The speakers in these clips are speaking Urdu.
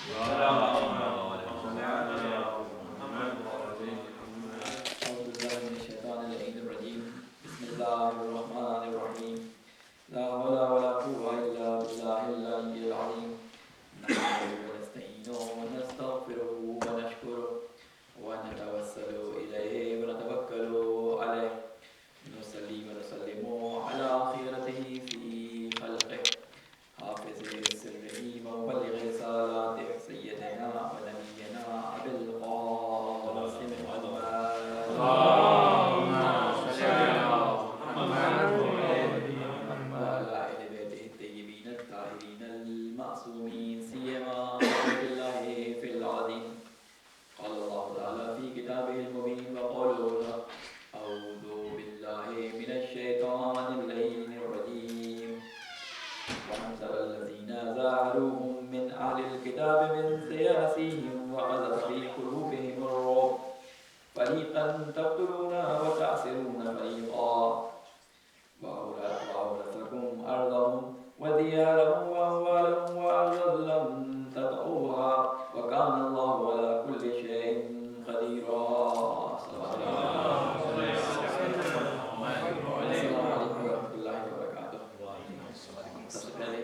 بالله من الشيطان اللعين الرجيم. بسم الله الرحمن الرحيم. لا حول ولا قوة إلا بالله العلي العظيم. نحمده ونستعينه ونستغفره ونشكره ونتوسل إليه ونتوكل عليه. نصلي ونسلم على خيرته في خلقه حافظ سره ومبلغ رسالاته سيدنا ونبينا أبي القاسم وعلى أهل بيته الطيبين الطاهرين المعصومين سيما رسول الله في العظيم. قال الله تعالى في كتابه المبين وقوله الحق. أعوذ بالله من الشيطان اللعين الرجيم. وأنزل الذين زاهروهم من أهل الكتاب من سياسيهم وقذف في قلوبهم الرعب فريقا تقتلون وتأسرون فريقا وأورثكم أرضهم وديارهم وأموالهم وأرضا لم تطئوها وكان الله على كل شيء قديرا. السلام علیکم ورحمۃ اللہ وبرکاتہ. سب سے پہلے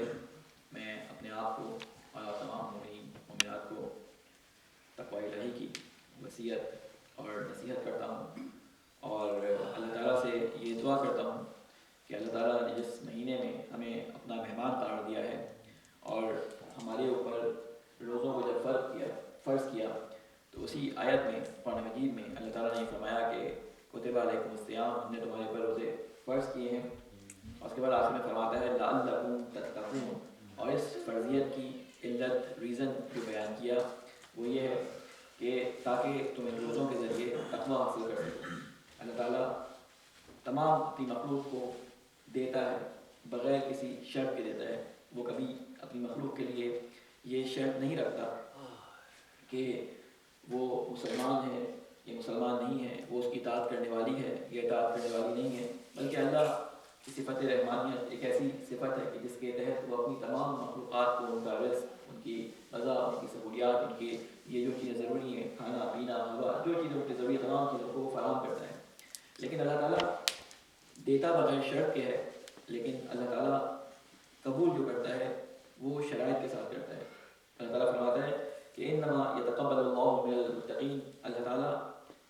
میں اپنے آپ کو اور تمام مومنین مومنات کو تقوی الہی کی وصیت اور نصیحت کرتا ہوں اور اللہ تعالیٰ سے یہ دعا کرتا ہوں کہ اللہ تعالیٰ نے جس مہینے میں ہمیں اپنا مہمان قرار دیا ہے اور ہمارے اوپر روزوں کو جب فرض کیا تو اسی آیت میں قرآن مجید میں اللہ تعالیٰ نے فرمایا کہ کتب علیکم الصیام، ہم نے تمہارے اوپر روزے فرض کیے ہیں. اور اس کے بعد آخر میں فرماتا ہے لعلکم تتقون، اور اس فرضیت کی علت ریزن جو بیان کیا وہ یہ ہے کہ تاکہ تم ان روزوں کے ذریعے تقویٰ حاصل کر سکو. اللہ تعالیٰ تمام اپنی مخلوق کو دیتا ہے بغیر کسی شرط کے دیتا ہے. وہ کبھی اپنی مخلوق کے لیے یہ شرط نہیں رکھتا کہ وہ مسلمان ہے یہ مسلمان نہیں ہے، وہ اس کی اطاعت کرنے والی ہے یہ اطاعت کرنے والی نہیں ہے، بلکہ اللہ کی صفت رحمانیت ایک ایسی صفت ہے کہ جس کے تحت وہ اپنی تمام مخلوقات کو ان کا رزق، ان کی غذا، ان کی سہولیات، ان کی یہ جو چیزیں ضروری ہیں کھانا پینا ہوا جو چیزیں ان کی ضروری ہے تمام چیزوں کو فراہم کرتا ہے. لیکن اللہ تعالیٰ دیتا بغیر شرط کے ہے، لیکن اللہ تعالیٰ قبول جو کرتا ہے وہ شرائط کے ساتھ کرتا ہے. اللہ تعالیٰ فرماتا ہے کہ انما یتقبل اللہ من المتقین، اللہ تعالیٰ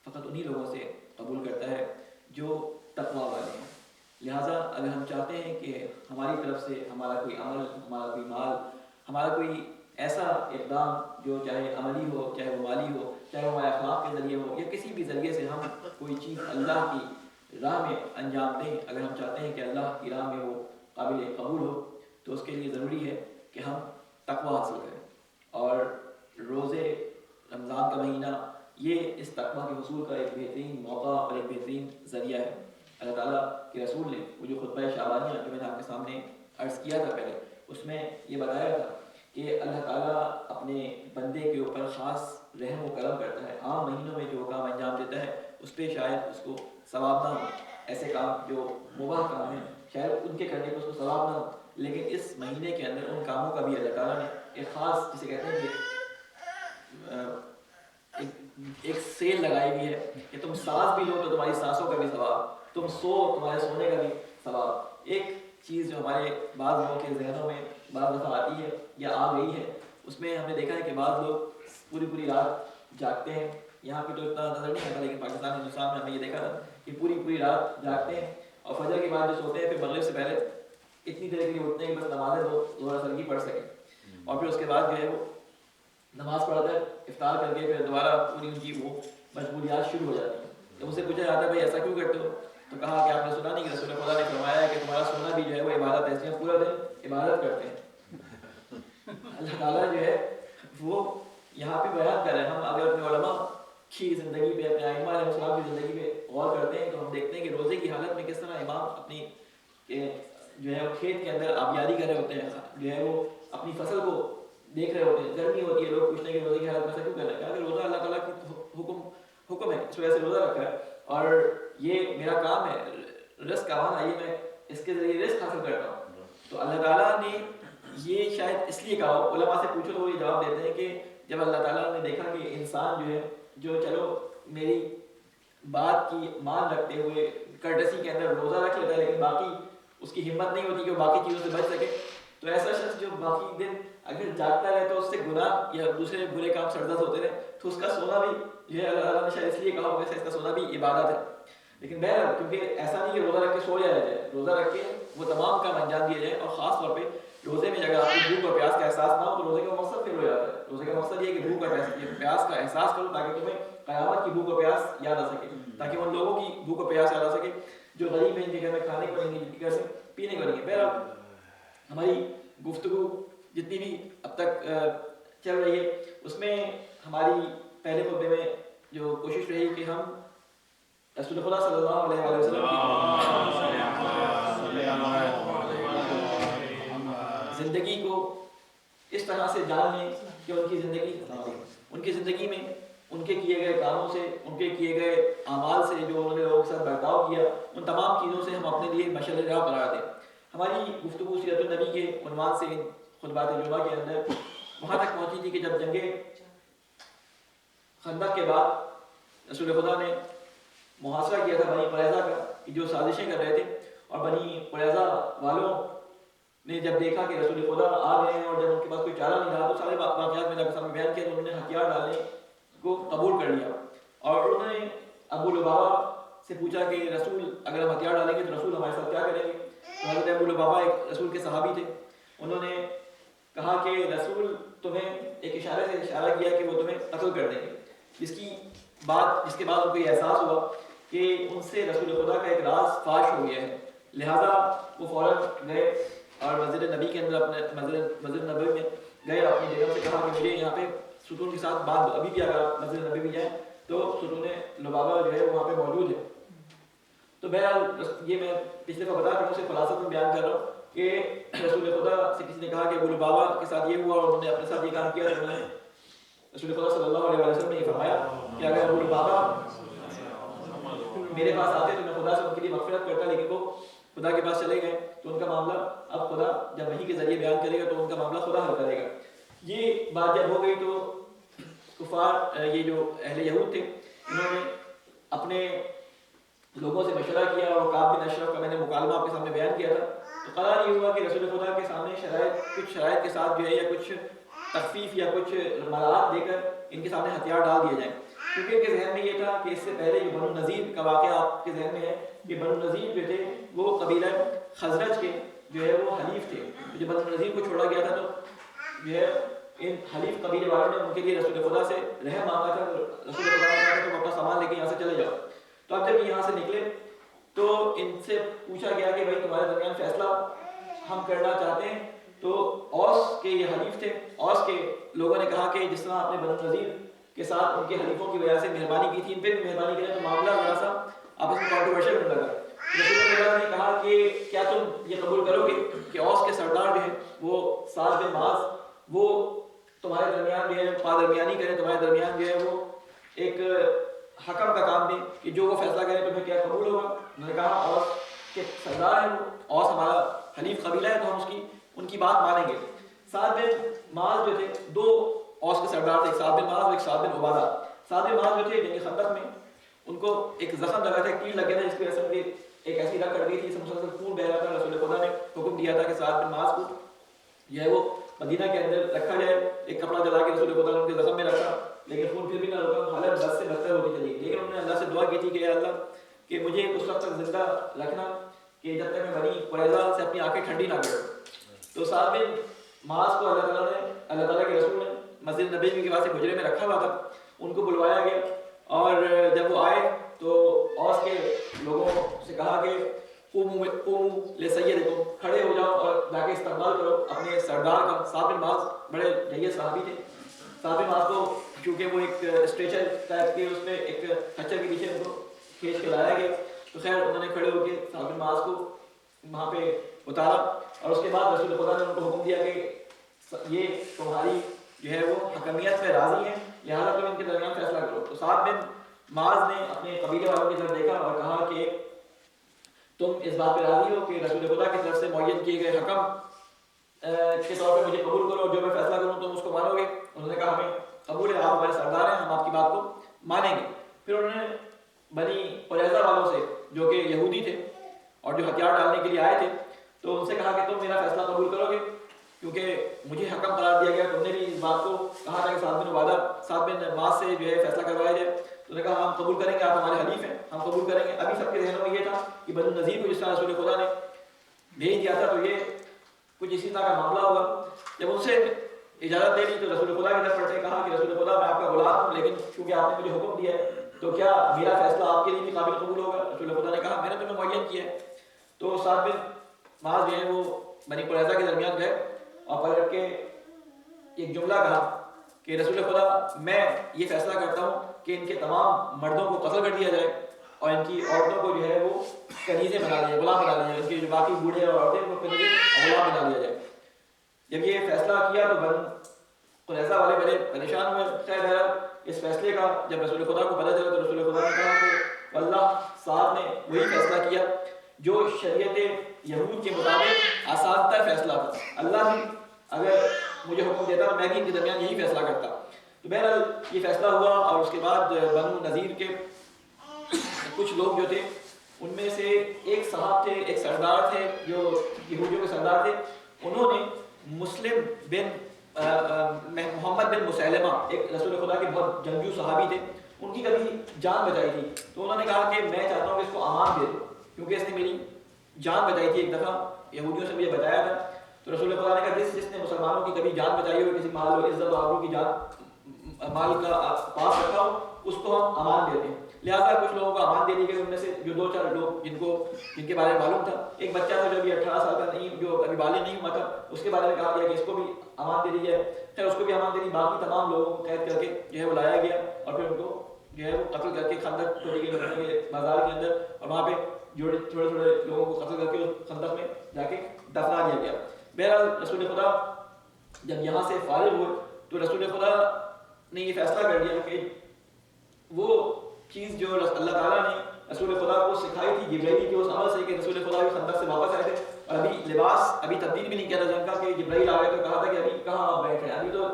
فقط انہی لوگوں سے قبول کرتا ہے جو تقویٰ والے ہیں. لہٰذا اگر ہم چاہتے ہیں کہ ہماری طرف سے ہمارا کوئی عمل، ہمارا کوئی مال، ہمارا کوئی ایسا اقدام جو چاہے عملی ہو، چاہے وہ مالی ہو، چاہے وہ ہمارے اخلاق کے ذریعے ہو یا کسی بھی ذریعے سے ہم کوئی چیز اللہ کی راہ میں انجام دیں، اگر ہم چاہتے ہیں کہ اللہ کی راہ میں وہ قابل قبول ہو تو اس کے لیے ضروری ہے کہ ہم تقویٰ حاصل کریں. اور روزے رمضان کا مہینہ یہ اس تقویٰ کے حصول کا ایک بہترین موقع اور ایک بہترین ذریعہ ہے. اللہ تعالیٰ کے رسول نے وہ جو خطبہ شعبانیہ جو میں نے آپ کے سامنے عرض کیا تھا پہلے، اس میں یہ بتایا تھا کہ اللہ تعالیٰ اپنے بندے کے اوپر خاص رحم و کرم کرتا ہے. عام مہینوں میں جو کام انجام دیتا ہے اس پہ شاید اس کو ثواب نہ ہو، ایسے کام جو مباح کام ہیں شاید ان کے کرنے پہ اس کو ثواب نہ ہو، لیکن اس مہینے کے اندر ان کاموں کا بھی اللہ تعالیٰ نے ایک خاص جسے کہتے ہیں کہ ایک سیل لگائی ہوئی ہے کہ تم سانس بھی لو تو تمہاری سانسوں کا بھی ثواب، تم سو تمہارے سونے کا بھی ثواب. ایک چیز جو ہمارے بعض لوگوں کے ذہنوں میں بعض دفعہ آتی ہے یا آ گئی ہے، اس میں ہم نے دیکھا ہے کہ بعض لوگ پوری رات جاگتے ہیں. یہاں پہ تو اتنا نظر نہیں آتا لیکن پاکستان ہندوستان میں ہم نے یہ دیکھا تھا کہ پوری رات جاگتے ہیں اور فجر کے بعد جو سوتے ہیں پھر مغرب سے پہلے اتنی دیر کے لیے اٹھتے ہیں کہ بس نمازیں ظہر اثر کی پڑھ سکیں، اور پھر اس کے بعد جو ہے وہ نماز پڑھ کر افطار کر کے پھر دوبارہ پوری ان کی وہ مشغولیات شروع ہو جاتی ہیں. تو مجھ سے پوچھا جاتا ہے بھائی ایسا کیوں کرتے ہو؟ تو کہا کہ آپ نے سنا نہیں کہ رسول خدا نے فرمایا ہے کہ تمہارا سونا بھی جو ہے وہ عبادت ہے، اس میں پورا دن عبادت کرتے ہیں. اللہ تعالیٰ جو ہے وہ یہاں پہ بیان کر رہے ہیں. ہم اگر اپنے علماء کی زندگی پہ، اپنے ائمہ علیہ السلام کی زندگی پہ غور کرتے ہیں تو ہم دیکھتے ہیں کہ روزے کی حالت میں کس طرح امام اپنی جو ہے کھیت کے اندر آبیاری کر رہے ہوتے ہیں، جو ہے وہ اپنی فصل کو دیکھ رہے ہوتے ہیں. گرمی ہوتی ہے، لوگ پوچھتے ہیں کہ روزے کی حالت میں ایسا کیوں کر رہے ہیں؟ کہ روزہ اللہ تعالیٰ کی حکم ہے، اس وجہ سے روزہ رکھا ہے اور یہ میرا کام ہے رزق کمانا، یہ میں اس کے ذریعے رزق حاصل کرتا ہوں. تو اللہ تعالیٰ نے یہ شاید اس لیے کہا ہو، علماء سے پوچھو تو وہ یہ جواب دیتے ہیں کہ جب اللہ تعالیٰ نے دیکھا کہ انسان جو ہے جو چلو میری بات کی مان رکھتے ہوئے کرٹسی کے اندر روزہ رکھ لیتا ہے لیکن باقی اس کی ہمت نہیں ہوتی کہ وہ باقی چیزوں سے بچ سکے، تو ایسا شخص جو باقی دن اگر جاگتا رہے تو اس سے گناہ یا دوسرے برے کام سرزد ہوتے رہے تو اس کا سونا بھی جو ہے اللہ تعالیٰ نے شاید اس لیے کہا ہوگا کہ اس کا سونا بھی عبادت ہے. لیکن بہرحال کیونکہ ایسا نہیں کہ روزہ رکھ کے سو جایا جائے، روزہ رکھ کے وہ تمام کام انجام دیے جائیں، اور خاص طور پہ روزے میں اگر آپ کو بھوک اور پیاس کا احساس نہ ہو تو روزے کا مقصد پھر ہو جاتا ہے. روزے کا مقصد یہ ہے کہ بھوک اور پیاس کا احساس کرو تاکہ تمہیں قیامت کی بھوک اور پیاس یاد آ سکے، تاکہ ان لوگوں کی بھوک اور پیاس یاد آ سکے جو غریب ہیں، جن کے گھر میں کھانے کو نہیں ہے، جن کے گھر سے پینے کو نہیں ہے. بہرحال ہماری گفتگو جتنی بھی اب تک چل رہی ہے اس میں ہماری پہلے خطبے میں جو کوشش رہی کہ ہم رسول خدا صلی اللہ علیہ وسلم کی زندگی کو اس طرح سے جان لیں کہ ان کی زندگی میں ان کے کیے گئے کاموں سے، ان کے کیے گئے اعمال سے، جو انہوں نے لوگوں کے ساتھ برتاؤ کیا، ان تمام چیزوں سے ہم اپنے لیے مشعل راہ قرار دیں. ہماری گفتگو سیرت النبی کے عنوان سے خطبات جمعہ کے اندر وہاں تک پہنچی تھی کہ جب جنگ خندق کے بعد رسول خدا نے محاصرہ کیا تھا بنی قریظہ کا کہ جو سازشیں کر رہے تھے، اور بنی قریظہ والوں نے جب دیکھا کہ رسول خدا آ گئے ہیں اور جب ان کے پاس کوئی چارہ نہیں رہا تو سارے واقعات میں آپ کے سامنے بیان کیا تو انہوں نے ہتھیار ڈالنے کو قبول کر لیا. اور انہوں نے ابو لبابہ سے پوچھا کہ رسول اگر ہم ہتھیار ڈالیں گے تو رسول ہمارے ساتھ کیا کریں گے؟ تو حضرت ابو لبابہ ایک رسول کے صحابی تھے، انہوں نے کہا کہ رسول تمہیں ایک اشارے سے اشارہ کیا کہ وہ تمہیں قتل کر دیں گے. جس کے بعد ان کو یہ احساس ہوا کہ ان سے رسول خدا کا ایک راز فاش ہو گیا ہے، لہذا وہ فوراً گئے اور مسجد نبی کے اندر اپنے مسجد نبوی میں گئے، اپنی بیگم سے کہا کہ مجھے یہاں پہ ستون کے ساتھ باندھ، ابھی بھی اگر آپ مسجد نبی میں جائیں تو ستون لبابہ جو ہے وہاں پہ موجود ہے. تو بہرحال یہ میں پچھلے دفعہ بتا رہا ہوں، اسے خلاصہ میں بیان کر رہا ہوں کہ رسول خدا سے کسی نے کہا کہ ابو لبابہ کے ساتھ یہ ہوا اور انہوں نے اپنے ساتھ یہ کام کیا، تو رسول خدا صلی اللہ علیہ وسلم نے یہ فرمایا کہ اگر ابو لبابہ میرے پاس آتے تو میں خدا سے ان کے لیے مغفرت کرتا، لیکن وہ خدا کے پاس چلے گئے تو ان کا معاملہ اب خدا جب وحی کے ذریعے بیان کرے گا تو ان کا معاملہ خدا حل کرے گا. یہ بات جب ہو گئی تو کفار یہ جو اہل یہود تھے انہوں نے اپنے لوگوں سے مشورہ کیا، اور کعب بن اشرف کا میں نے مکالمہ آپ کے سامنے بیان کیا تھا. تو قرار یہ ہوا کہ رسول خدا کے سامنے کچھ شرائط کے ساتھ جو ہے یا کچھ تخفیف یا کچھ مراعات دے کر ان کے سامنے ہتھیار ڈال دیے جائیں، کیونکہ ان کے ذہن میں یہ تھا کہ اس سے پہلے جو بنو نذیر کا واقعہ آپ کے ذہن میں ہے کہ بنو نذیر جو تھے وہ قبیلہ خزرج کے جو ہے وہ حلیف تھے. جو بنو نذیر کو چھوڑا گیا تھا تو جو ہے ان حلیف قبیلے والوں نے ان کے لیے رسول خدا سے رحم مانگا تھا. رسول خدا نے کہا کہ تم اپنا سامان لے کے یہاں سے چلے جاؤ. تو اب جب یہاں سے نکلے تو ان سے پوچھا گیا کہ بھائی تمہارے درمیان فیصلہ ہم کرنا چاہتے ہیں. تو اوس کے یہ حلیف تھے، اوس کے لوگوں نے کہا کہ جس طرح آپ نے بنو نذیر کے ساتھ ان کے حلیفوں کی وجہ سے مہربانی کی تھی، ان پہ بھی مہربانی کریں. تو معاملہ ذرا سا آپس میں کنٹروورشل ہونے لگا. رسول اللہ نے کہا کہ کیا تم یہ قبول کرو گے کہ اوس کے سردار جو ہیں وہ سعد بن معاذ وہ تمہارے درمیان جو ہے پادرمیانی کریں، تمہارے درمیان جو ہے وہ ایک حکم کا کام دیں کہ جو وہ فیصلہ کریں تمہیں کیا قبول ہوگا؟ انہوں نے کہا اوس کے سردار ہیں وہ، اوس ہمارا حلیف قبیلہ ہے تو ہم ان کی بات مانیں گے. سعد بن معاذ جو تھے دو اوس کے سردار تھے، ایک سعد بن معاذ اور ایک سعد بن عبادہ. سعد بن معاذ جو تھے جنگ خندق میں ان کو ایک زخم لگا تھا، ایک تیر لگ گیا تھا جس کی وجہ سے ایک ایسی رگ کٹ گئی تھی، مسلسل خون بہ رہا تھا. رسول خدا نے حکم دیا تھا کہ سعد بن معاذ کو جو ہے وہ مدینہ کے اندر رکھا جائے. ایک کپڑا جلا کے رسول خدا نے ان کے زخم میں رکھا، لیکن خون پھر بھی نہ رکا، حالت بد سے بدتر ہوتی چلی. لیکن انہوں نے اللہ سے دعا کی تھی کہ اے اللہ کہ مجھے اس وقت تک زندہ رکھنا کہ جب تک میں بنی قریظہ سے اپنی آنکھیں ٹھنڈی نہ کروں. تو سعد بن معاذ کو اللہ تعالیٰ کے رسول نے مسجد نبی کے پاس ایک حجرے میں رکھا ہوا تھا. ان کو بلوایا گیا اور جب وہ آئے تو اوس کے لوگوں سے کہا کہ قوموا لسیدکم، کھڑے ہو جاؤ اور جا کے استقبال کرو اپنے سردار کا. سعد بن معاذ بڑے جید صحابی تھے. سعد بن معاذ کو چونکہ وہ ایک اسٹریچر ٹائپ کے اس میں ایک کچر کے پیچھے ان کو کھینچ کے لایا گیا تو خیر انہوں نے کھڑے ہو کے سعد بن معاذ کو وہاں پہ اتارا اور اس کے بعد رسول خدا نے ان کو حکم دیا کہ یہ تمہاری جو ہے وہ حکمیت پہ راضی ہیں، لہٰذا تم ان کے درمیان فیصلہ کرو. تو سعد بن معاذ نے اپنے قبیلے والوں کی طرف دیکھا اور کہا کہ تم اس بات پہ راضی ہو کہ رسول خدا کی طرف سے معین کیے گئے حکم کے طور پہ مجھے قبول کرو، جو میں فیصلہ کروں تم اس کو مانو گے؟ انہوں نے کہا ہمیں قبول ہے، آپ ہمارے سردار ہیں، ہم آپ کی بات کو مانیں گے۔ پھر انہوں نے بنی قریظہ والوں سے جو کہ یہودی تھے اور جو ہتھیار ڈالنے کے لیے آئے تھے، تو ان سے کہا کہ تم میرا فیصلہ قبول کرو گے کیونکہ مجھے حکم قرار دیا گیا، تم نے بھی اس بات کو کہا تھا کہ سعد بن معاذ سے جو ہے فیصلہ کروایا جائے۔ تو نے کہا ہم قبول کریں گے، آپ ہمارے حلیف ہیں، ہم قبول کریں گے۔ ابھی سب کے ذہنوں میں یہ تھا کہ بنو نذیر کو جس طرح رسول خدا نے بھیج دیا تھا تو یہ کچھ اسی طرح کا معاملہ ہوگا۔ جب ان سے اجازت دے دی تو رسول خدا کی طرف پڑھتے کہا کہ رسول خدا میں آپ کا غلام ہوں، لیکن چونکہ آپ نے مجھے حکم دیا ہے تو کیا میرا فیصلہ آپ کے لیے بھی قابل قبول ہوگا؟ رسول خدا نے کہا میں نے تمہیں معین کیا ہے۔ تو سعد بن معاذ جو ہے وہ بنی قریظہ کے درمیان گئے اور پلٹ کے ایک جملہ کہا کہ رسول خدا میں یہ فیصلہ کرتا ہوں کہ ان کے تمام مردوں کو قتل کر دیا جائے اور ان کی عورتوں کو جو ہے وہ کنیزیں بنا دیا جائے، غلام بنا دیا جائے، ان کے جو باقی بوڑھے اور عورتیں کو کنیزیں اور غلام بنا دیا جائے۔ جب یہ فیصلہ کیا تو بن قریظہ والے بڑے پریشان ہوئے۔ خیر اس فیصلے کا جب رسول خدا کو پتہ چلا تو رسول خدا نے کہا کہ اللہ صاحب نے وہی فیصلہ کیا جو شریعت یہود کے مطابق آسان تر فیصلہ تھا۔ اللہ بھی اگر مجھے حکم دیتا تو میں بھی ان کے درمیان یہی فیصلہ کرتا۔ تو بہرحال یہ فیصلہ ہوا اور اس کے بعد بنو نذیر کے کچھ لوگ جو تھے ان میں سے ایک صاحب تھے، ایک سردار تھے جو یہودیوں کے سردار تھے، انہوں نے مسلم بن محمد بن مسیلمہ، ایک رسول خدا کے بہت جنگجو صحابی تھے، ان کی کبھی جان بچائی تھی۔ تو انہوں نے کہا کہ میں چاہتا ہوں کہ اس کو امان دے دو کیونکہ اس نے میری جان بچائی تھی ایک دفعہ، یہودیوں سے مجھے بتایا تھا۔ تو رسول خدا نے کہا جس نے مسلمانوں کی کبھی جان بچائی ہو، کسی مال و عزت و آبرو کی جان مال کا پاس رکھا ہو، اس کو ہم امان دیتے ہیں۔ لہٰذا کچھ لوگوں کو امان دے دی گئی، ان میں سے جو دو چار لوگ جن کے بارے میں معلوم تھا، ایک بچہ تھا جو ابھی 18 سال کا نہیں، جو ابھی بالغ نہیں ہوا تھا، اس کے بارے میں کہا گیا کہ اس کو بھی امان دے دی جائے۔ خیر اس کو بھی امان دے دی، باقی تمام لوگوں کو قید کر کے جو ہے وہ لایا گیا اور پھر ان کو جو ہے وہ قتل کر کے خندق کھودی گئی مدینہ کے بازار کے اندر، اور وہاں پہ تھوڑے تھوڑے لوگوں کو قتل کر کے اس خندق میں جا کے دفنا دیا گیا۔ بہرحال رسول خدا جب یہاں سے فارغ ہوئے تو رسول خدا نے یہ فیصلہ کر لیا کہ وہ چیز جو اللہ تعالیٰ نے رسول خدا کو سکھائی تھی جبرائیل کی اس عمل سے کہ رسول خدا بھی خندق سے واپس آئے تھے اور ابھی لباس ابھی تبدیل بھی نہیں کیا تھا جنگ کا، کہ جبرائیل آ گئے تو کہا تھا کہ ابھی کہاں آپ بیٹھے ہیں، ابھی تو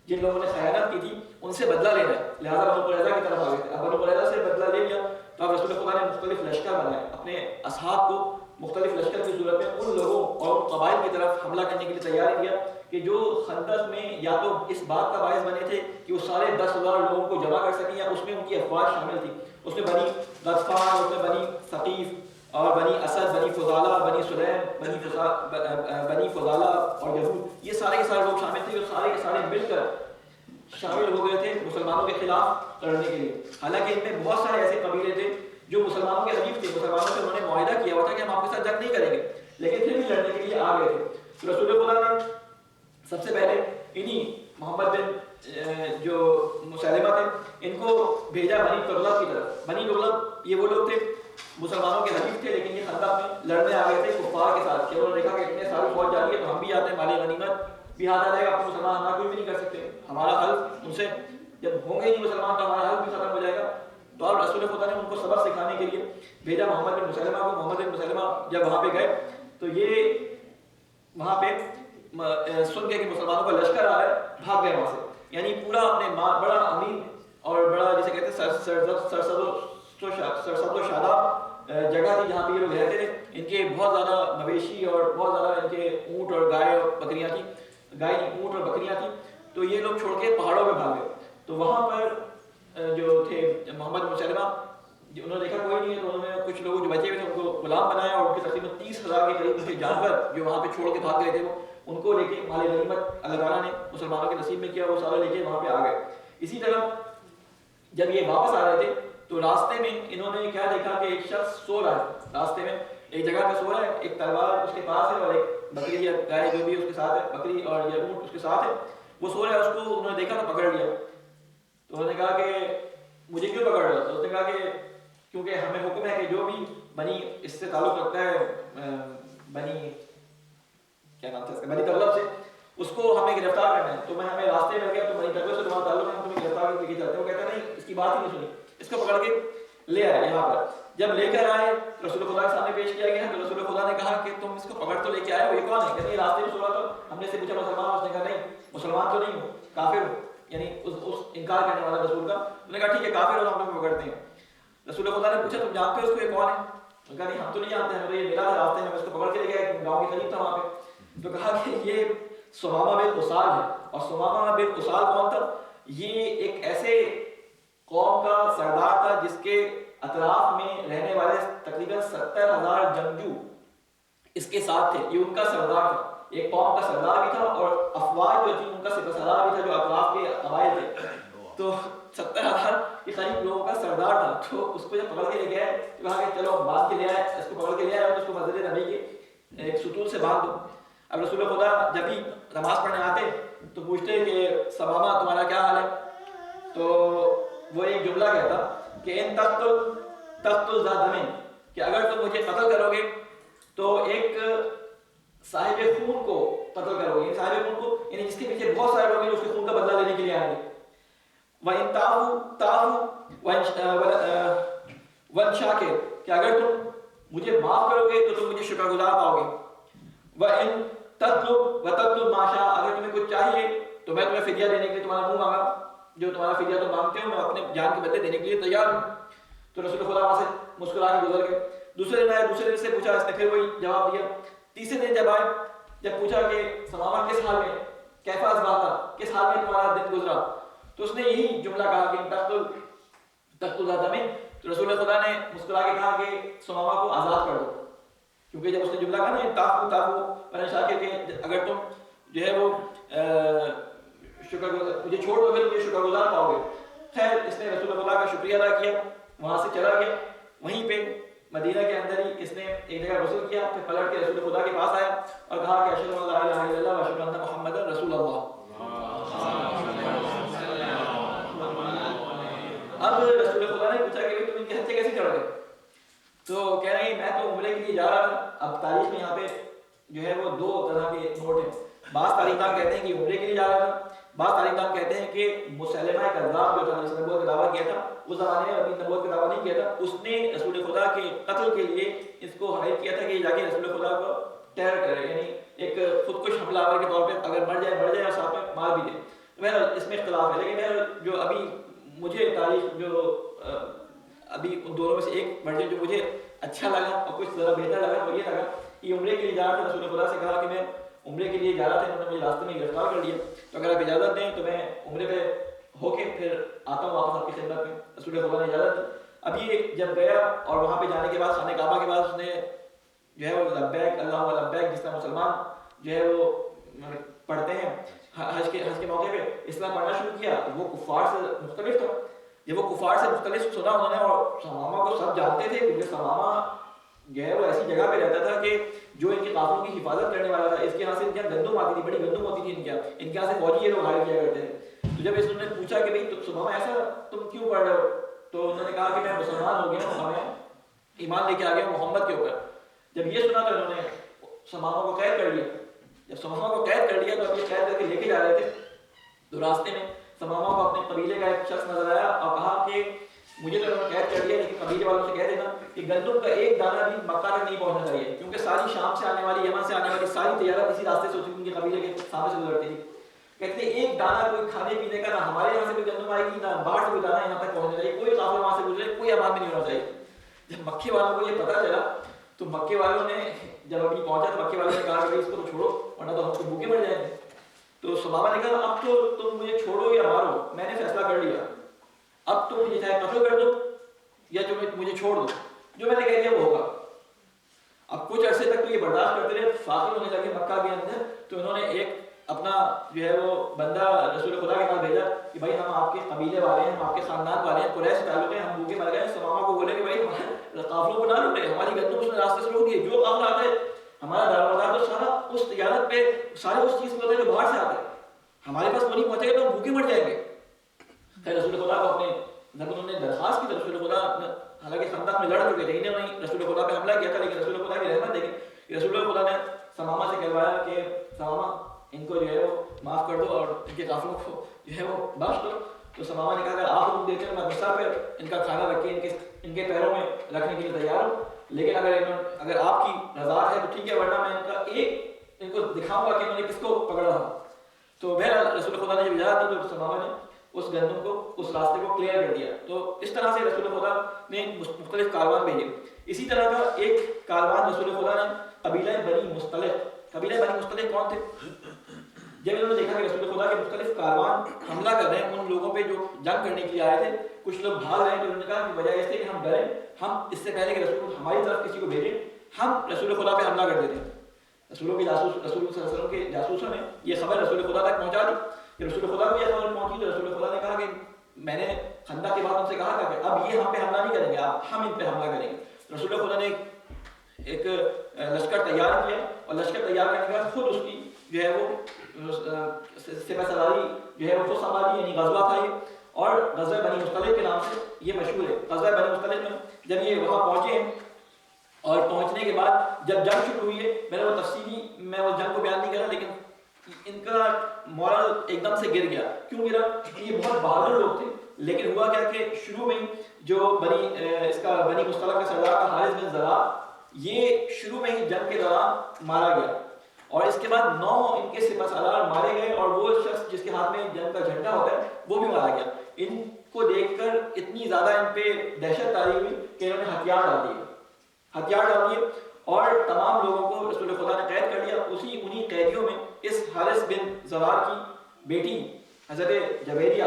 جن لوگوں نے خیانت کی تھی ان سے بدلہ لینا ہے، لہٰذا بنو قریظہ کی طرف آ گئے تھے۔ اب بنو قریظہ سے بدلہ لے لیا تو اب رسول خدا نے مختلف لشکر بنائے، اپنے اصحاب کو مختلف لشکر کی صورت میں ان لوگوں اور ان قبائل کی طرف حملہ کرنے کے لیے تیار کیا کہ جو خندق میں یا تو اس بات کا باعث بنے تھے کہ وہ سارے 10,000 لوگوں کو جمع کر سکیں، یا اس میں ان کی افواج شامل تھی، اس میں بنی غطفان، اس میں بنی ثقیف اور بنی اسد، بنی فضالہ، بنی سلیم، بنی فضالہ اور یہود، یہ سارے کے سارے لوگ شامل تھے، جو سارے کے سارے مل کر شامل ہو گئے تھے مسلمانوں کے خلاف لڑنے کے لیے۔ حالانکہ ان میں بہت سارے ایسے قبیلے تھے جو مسلمانوں کے حلیف تھے، مسلمانوں سے انہوں نے معاہدہ کیا ہوا تھا کہ ہم آپ کے ساتھ جنگ نہیں کریں گے، لیکن پھر بھی لڑنے کے لیے آ گئے تھے۔ تو رسول خدا نے سب سے پہلے انہی محمد بن جو مسیلمہ تھے ان کو بھیجا بنی تغلب کی طرف۔ بنی تغلب یہ وہ لوگ تھے مسلمانوں کے حلیف تھے، لیکن یہ خندق میں لڑنے آ گئے تھے کفار کے ساتھ، کہ انہوں نے دیکھا کہ اتنے ساری فوج جا رہی ہے تو ہم بھی آتے ہیں، مال غنیمت بھی ہاتھ آ جائے گا، اپنے مسلمان ہمارا کوئی بھی نہیں کر سکتے، ہمارا حل ان سے جب ہوں گے نہیں مسلمان تو ہمارا حل بھی ختم ہو جائے گا۔ تو اب رسول خدا نے ان کو سبق سکھانے کے لیے بھیجا محمد بن مسیلمہ کو۔ محمد بن مسیلمہ جب وہاں پہ گئے تو یہ وہاں پہ سن کے کہ مسلمانوں کا لشکر آ رہا ہے، بھاگ گئے وہاں سے، یعنی پورا اپنے بڑا امین اور بڑا جسے کہتے ہیں سرسبز و شاداب جگہ تھی جہاں پہ یہ لوگ رہتے تھے، ان کے بہت زیادہ مویشی اور بہت زیادہ ان کے اونٹ اور گائے اور بکریاں تھیں، اونٹ اور بکریاں تھیں، تو یہ لوگ چھوڑ کے پہاڑوں پہ بھاگ گئے۔ تو وہاں پر جو تھے محمد بن مسیلمہ، انہوں نے دیکھا کوئی نہیں ہے تو انہوں نے کچھ لوگ جو بچے ہوئے تھے ان کو غلام بنایا اور ان کے تقریباً 30,000 کے قریب ان کے جانور جو وہاں پہ چھوڑ کے بھاگ گئے تھے وہ ان کو لے کے مال غنیمت اللہ تعالیٰ نے مسلمانوں کے نصیب میں کیا، وہ سارا لے کے وہاں پہ آ گئے۔ اسی طرح جب یہ واپس آ رہے تھے تو راستے میں انہوں نے کیا دیکھا کہ ایک شخص سو رہا ہے، راستے میں ایک جگہ پہ سو رہا ہے، ایک تلوار اس کے پاس ہے اور ایک بکری یا گائے جو بھی اس کے ساتھ ہے، بکری اور یا اونٹ اس کے ساتھ ہے، وہ سو رہا ہے، اس کو انہوں نے دیکھا تو پکڑ لیا۔ تو انہوں نے کہا کہ مجھے کیوں پکڑ رہا؟ تو اس نے کہا کہ کیونکہ ہمیں حکم ہے کہ جو بھی بنی اس سے تعلق رکھتا ہے بنی کیا نام تھا اس کا، بنی تغلب سے، اس کو ہمیں گرفتار کرنا ہے۔ تو میں ہمیں راستے میں گیا تو بنی تغلب سے تمہارا تعلق ہے، ہم تمہیں گرفتار کر کے چلتے ہیں۔ وہ کہتا نہیں، اس کی بات ہی نہیں سنی، اس کو پکڑ کے لے آئے یہاں پر۔ جب لے کر آئے رسول خدا کے سامنے پیش کیا گیا تو رسول خدا نے کہا کہ تم اس کو پکڑ تو لے کے آئے ہو، یہ کون ہے؟ کہتے ہیں راستے میں سو رہا تھا، ہم نے سے پوچھا مسلمان، اس نے کہا نہیں مسلمان تو نہیں ہوں، کافر ہوں، یعنی اس انکار کرنے والا رسول کا. انہوں نے کہا ٹھیک ہے کافر ہو تو ہم لوگ پکڑتے ہیں. رسول خدا نے پوچھا تم جانتے ہو اس کو یہ کون ہے؟ انہوں نے کہا نہیں ہم تو نہیں جانتے ہیں، یہ ملا تھا راستے میں، اس کو پکڑ کے لے گیا، گاؤں کے قریب تھا وہاں پہ. تو کہا کہ یہ ثمامہ بن اسال ہے. اور ثمامہ بن اسال کون تھا؟ یہ ایک ایسے قوم کا سردار تھا جس کے اطراف میں رہنے والے تقریباً 70,000 جنگجو اس کے ساتھ تھے. یہ ان کا سردار تھا، ایک قوم کا سردار بھی تھا اور افواج جو تھی ان کا سردار بھی تھا جو اطراف کے قبائل تھے. تو 70,000 کے قریب لوگوں کا سردار تھا. تو اس کو جب پکڑ کے لے گئے تو کہا کہ چلو باندھ کے لے آئے، اس کو پکڑ کے لے آئے اور اس کو مسجد نبی کے ایک ستون سے باندھ دو. اب رسول خدا جب بھی نماز پڑھنے آتے تو پوچھتے کہ ثمامہ تمہارا کیا حال ہے؟ تو وہ ایک جملہ کہتا کہ ان تقتل ذا دم، کہ اگر تم مجھے قتل کرو گے تو ایک صاحب خون کو قتل کرو گے. صاحب خون کو یعنی جس کے پیچھے بہت سارے لوگ ہیں اس کے خون کا بدلہ لینے کے لیے آئیں گے. وَإِن تَعْفُوا وَإِن شَاكِرْ، کہ اگر تم مجھے معاف کرو گے تو تم مجھے شکر گزار پاؤ گے. وَإِن تَطْلُبْ وَتَطْلُبْ مَا شَاءَ، اگر تمہیں کچھ چاہیے تو میں تمہیں فدیہ دینے کے لیے تمہارا منہ مانگا، جو تمہارا فدیہ تم مانگتے ہو میں اپنے جان کے بدلے دینے کے لیے تیار ہوں. تو رسول خدا وہاں سے مسکرا کے گزر گئے. دوسرے دن آئے، دوسرے دن سے پوچھا، اس نے پھر وہی جواب دیا. تیسرے دن جب آئے، جب پوچھا کہ ثمامہ کس حال میں، کیف اصبحت، کس حال میں تمہارا دن گزرا، تو اس نے یہی جملہ کہا کہ تقتل ذا دم. تو رسول خدا نے مسکرا کے کہا کہ ثمامہ کو آزاد کر دو، کیونکہ جب اس نے جملہ کہا نا تافو پریشان کہ اگر تم جو ہے وہ شکر گزار مجھے چھوڑ دو گے تو مجھے شکر گزار پاؤ گے. خیر اس نے رسول اللہ کا شکریہ ادا کیا، وہاں سے چلا گیا. وہیں پہ مدینہ کے اندر ہی اس نے ایک جگہ غسل کیا، پھر پلٹ کے رسول خدا کے پاس آیا اور کہا کہ اشہد ان لا الہ الا اللہ و اشہد ان محمد رسول اللہ. اب رسول خدا نے پوچھا کہ تم ان کے ہتھے کیسے چڑھ گئے؟ تو کہہ رہے ہیں میں تو عمرے کے لیے جا رہا تھا. اب تاریخ میں یہاں پہ جو ہے وہ دو طرح کے نوٹ ہیں. بعض تاریخ دان کہتے ہیں کہ عمرے کے لیے جا رہا تھا، بعض تاریخ دان کہتے ہیں کہ مسلمہ کذاب جو تھا جس نے نبوت کا دعویٰ کیا تھا، اس زمانے میں ابھی نبوت کا دعویٰ نہیں کیا تھا، اس نے رسول خدا کے قتل کے لیے اس کو ہائر کیا تھا کہ یہ جا کے رسول خدا کو ٹیئر کرے، یعنی ایک خودکش حملہ آور کے طور پہ اگر مر جائے اور ساتھ میں مار بھی دے. بہرحال اس میں اختلاف ہے، لیکن جو ابھی مجھے تاریخ جو ابھی ان دونوں میں سے ایک ورژن جو مجھے اچھا لگا اور کچھ ذرا بہتر لگا وہ یہ لگا کہ عمرے کے لیے جا رہا تھا. رسول خدا سے کہا کہ میں عمرے کے لیے جا رہا تھا، انہوں نے مجھے راستے میں گرفتار کر لیا، تو اگر آپ اجازت دیں تو میں عمرے پہ ہو کے پھر آتا ہوں واپس آپ کی خدمت میں. رسول خدا نے اجازت دی. اب یہ جب گیا اور وہاں پہ جانے کے بعد خانہ کعبہ کے بعد اس نے جو ہے وہ لبیک اللہم لبیک جس طرح مسلمان جو ہے وہ پڑھتے ہیں حج کے موقع پہ اسلام پڑھنا شروع کیا. وہ کفار سے مختلف تھا. جب وہ کفار سے مختلف سنا انہوں نے، اور ثمامہ کو سب جانتے تھے کیونکہ ثمامہ جو ہے وہ ایسی جگہ پہ رہتا تھا کہ جو ان کے قافلوں کی حفاظت کرنے والا تھا. اس کے یہاں سے ان کے یہاں گندم آتی تھی، بڑی گندم ہوتی تھی ان کے یہاں سے فوجی یہ لوگ ہائر کیا کرتے تھے. تو جب اس نے پوچھا کہ بھائی ثمامہ ایسا تم کیوں پڑھ رہے ہو، تو انہوں نے کہا کہ میں مسلمان ہو گیا ہوں، ہمیں ایمان لے کے آ گیا ہوں محمد کے اوپر. جب یہ سنا تو انہوں نے ثمامہ کو قید کر لیا. جب ثمامہ کو قید کر لیا تو اب یہ قید کر کے لے کے جا رہے تھے، تو راستے میں ثمامہ کو اپنے قبیلے کا ایک شخص نظر آیا اور کہا کہ مجھے تو انہوں نے قید کر لیا، لیکن قبیلے والوں سے کہہ دینا کہ گندم کا ایک دانہ بھی مکہ تک نہیں پہنچنا چاہیے، کیونکہ ساری شام سے آنے والی، یمن سے آنے والی ساری تجارت اسی راستے سے ہوتی تھی، ان کے قبیلے کے سامنے سے گزرتی تھی. کہتے ہیں ایک دانہ کوئی کھانے پینے کا، نہ ہمارے یہاں سے کوئی گندم آئے گی نہ باہر سے کوئی دانہ یہاں تک پہنچنا چاہیے، کوئی قافلہ وہاں سے گزرے، کوئی آباد بھی نہیں ہونا چاہیے. جب مکے والوں کو یہ پتہ چلا تو مکے والوں نے جب ابھی پہنچا تو مکے والوں نے کہا کہ اس کو تو چھوڑو ورنہ تو ہم تو بھوکے مر جائیں گے. تو ثمامہ نے کہا اب تو تم مجھے چھوڑو یا مارو، میں نے فیصلہ کر لیا، اب تم مجھے چاہے قتل کر دو یا تم مجھے چھوڑ دو، جو میں نے کہہ دیا وہ ہوگا. اب کچھ عرصے تک تو یہ برداشت کرتے رہے. فاصل ہونے لگے مکہ کے اندر تو انہوں نے ایک اپنا جو ہے وہ بندہ رسول خدا کے پاس بھیجا کہ بھائی ہم آپ کے قبیلے والے ہیں، ہم آپ کے خاندان والے ہیں، قریش سے تعلق ہے، ہم بھوکے مر گئے. ثمامہ کو بولے کہ بھائی قافلوں کو نہ لوٹے، ہماری گندم اس نے راستے سے روک دی، جو قافلہ آتا ہے ہمارا دارومدار تو سارا اس تجارت پہ، سارے اس چیز پہ ہوتا ہے جو باہر سے آتا ہے، ہمارے پاس وہ نہیں پہنچے گا تو ہم بھوکے مر جائیں گے. خیر رسول خدا کو اپنے جب انہوں نے درخواست کی تو رسول خدا حالانکہ خندق میں لڑ چکے تھے، انہوں نے رسول خدا پہ حملہ کیا تھا، لیکن رسول خدا کی رحمت دیکھیں، رسول خدا نے ثمامہ سے کہلوایا کہ ثمامہ ان کو جو ہے وہ معاف کر دو اور ان کے قافلوں کو جو ہے وہ بخش دو. تو ثمامہ نے کہا اگر آپ حکم دیتے ہیں میں غصہ پہ ان کا کھانا رکھ کے ان کے پیروں میں رکھنے کے لیے تیار ہوں، لیکن اگر آپ کی رضا ہے تو ٹھیک ہے، ورنہ میں ان کو دکھاؤں گا کہ انہوں نے کس کو پکڑا تھا۔ تو بہرحال رسول خدا نے جب اجازت دی تو ثمامہ نے اس گندم کو، اس راستے کو کلیئر کر دیا۔ تو اس طرح سے رسول خدا نے مختلف کاروان بھیجے۔ اسی طرح کا ایک کاروان رسول خدا نے قبیلہ بنی مصطلق، قبیلہ بنی مصطلق کون تھے؟ جب انہوں نے دیکھا کہ رسول خدا کے مختلف کاروان حملہ کر رہے ہیں ان لوگوں پہ جو جنگ کرنے کے لیے آئے تھے، کچھ لوگ بھاگ رہے ہیں، تو انہوں نے کہا کہ بجائے اس سے کہ ہم ڈریں، ہم اس سے پہلے کہ رسول ہماری طرف کسی کو بھیجیں، ہم رسول خدا پہ حملہ کر دیتے ہیں۔ رسول صلی اللہ علیہ وسلم کے جاسوسوں نے یہ خبر رسول خدا تک پہنچا دی۔ کہ رسول خدا کو یہ خبر پہنچی تو رسول خدا نے کہا کہ میں نے خندق کے بعد ان سے کہا تھا کہ اب یہ ہم پہ حملہ نہیں کریں گے، اب ہم ان پہ حملہ کریں گے۔ رسول خدا نے ایک لشکر تیار کیا اور لشکر تیار کرنے کے بعد خود اس کی جو ہے وہ سپہ سالاری جو ہے وہ خود سنبھالی، یعنی غزوہ تھا یہ، اور غزوہ بنی مصطلق کے نام سے یہ مشہور ہے۔ غزوہ بنی مصطلق میں جب یہ وہاں پہنچے اور پہنچنے کے بعد جب جنگ شروع ہوئی ہے، میں نے وہ تفصیلی میں وہ جنگ کو بیان نہیں کرا، لیکن ان کا مورل ایک دم سے گر گیا۔ کیوں گرا؟ یہ بہت بہادر لوگ تھے، لیکن ہوا کیا کہ شروع میں جو بنی مصطلق کا سردار تھا حارث بن زرار، یہ شروع میں ہی جنگ کے دوران مارا گیا، اور اس کے بعد 9 ان کے سپہ سالار مارے گئے، اور وہ شخص جس کے ہاتھ میں جنگ کا جھنڈا ہوتا ہے وہ بھی مارا گیا۔ ان کو دیکھ کر اتنی زیادہ ان پہ دہشت طاری ہوئی کہ انہوں نے ہتھیار ڈال دیے اور تمام لوگوں کو رسول خدا نے قید کر لیا۔ انہی قیدیوں میں اس حارث بن زرار کی بیٹی حضرت جویریہ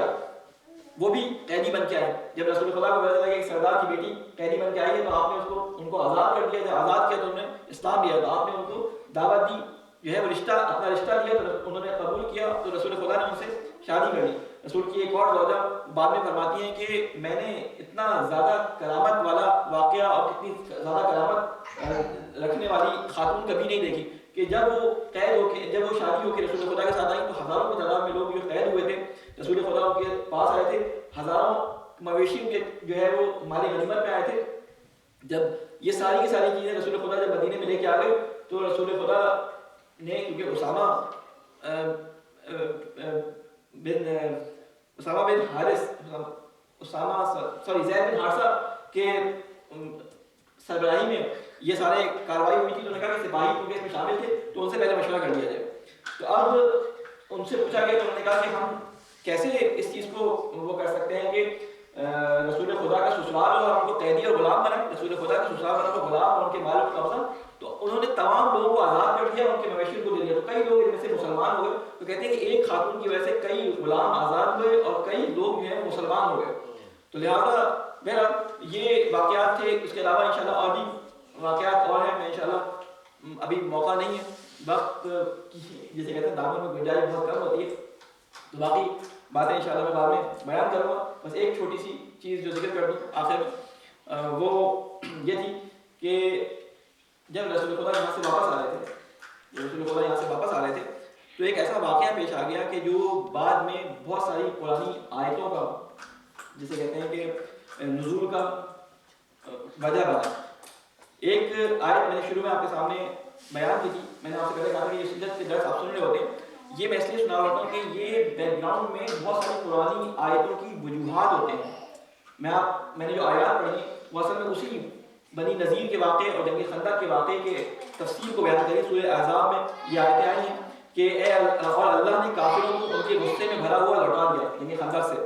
وہ بھی قیدی بن کے آئی۔ جب رسول خدا کو پتہ چلا کہ ایک سردار کی بیٹی قیدی بن کے آئی ہے تو آپ نے ان کو آزاد کر دیا۔ جب آزاد کیا تو انہوں نے اسلام لیا، تو آپ نے ان کو دعوت دی، جو ہے وہ اپنا رشتہ لیا، تو انہوں نے قبول کیا، تو رسول خدا نے ان سے شادی کر لی۔ رسول کی ایک اور زوجہ بعد میں فرماتی ہیں کہ میں نے اتنا زیادہ کرامت والا واقعہ اور اتنی زیادہ کرامت رکھنے والی خاتون کبھی نہیں دیکھی کہ جب وہ قید ہو کے، جب وہ شادی ہو کے رسول خدا کے ساتھ آئی تو ہزاروں کی تعداد میں لوگ جو قید ہوئے تھے رسول خدا کے پاس آئے تھے، ہزاروں مویشی کے جو ہے وہ مال غنیمت میں آئے تھے۔ جب یہ ساری کی ساری چیزیں رسول خدا جب مدینے میں لے کے آ گئے تو رسول خدا نے، کیونکہ اسامہ بن حارث، زید بن حارثہ کے سربراہی میں یہ سارے کارروائی ہوئی تھی، تو انہوں نے کہا کہ سپاہی کیونکہ اس میں شامل تھے تو ان سے پہلے مشورہ کر لیا جائے۔ تو اب ان سے پوچھا گیا تو انہوں نے کہا کہ ہم کیسے اس چیز کو وہ کر سکتے ہیں کہ رسول خدا کا سسرال اور ہم کو قیدی اور غلام بنائیں، رسول خدا کا سسرال اور ہم کو غلام اور ان کے مال کو قبضہ۔ تو انہوں نے تمام لوگوں کو آزاد کر دیا، ان کے مویشی کو دے دیا، تو کئی لوگ ان میں سے مسلمان ہو گئے۔ تو کہتے ہیں کہ ایک خاتون کی وجہ سے کئی غلام آزاد ہوئے اور کئی لوگ جو ہیں مسلمان ہو گئے۔ تو لہٰذا بہرحال یہ واقعات تھے۔ اس کے علاوہ انشاءاللہ اور بھی واقعات اور ہیں، میں انشاءاللہ ابھی موقع نہیں ہے، وقت کی جسے کہتے ہیں دامن میں گنجائش بہت کم ہوتی ہے، تو باقی باتیں انشاءاللہ میں بعد میں بیان کروں گا۔ بس ایک چھوٹی سی چیز جو ذکر کر دوں آخر میں، وہ یہ تھی کہ جب رسول خدا یہاں سے واپس آ رہے تھے تو ایک ایسا واقعہ پیش آ گیا کہ جو بعد میں بہت ساری قرآنی آیتوں کا جسے کہتے ہیں کہ نزول کا وجہ بنا۔ ایک آیت میں نے شروع میں آپ کے سامنے بیان کی تھی، میں نے آپ سے پہلے کہا تھا کہ یہ سیرت کے درس آپ سن رہے ہوتے ہیں، یہ میں اس لیے سنا رہا ہوں کہ یہ بیک گراؤنڈ میں بہت ساری قرآنی آیتوں کی وجوہات ہوتے ہیں۔ میں نے جو آیات پڑھی وہ اصل میں اسی بنی نذیر کے واقعے اور جنگ خندق کے واقعے کے تفصیل کو بیان کری۔ سورہ احزاب میں یہ آیتیں آئی ہیں کہ اے اور اللہ نے کافروں کو ان کے غصے میں بھرا ہوا لوٹا دیا، جنگ خندق سے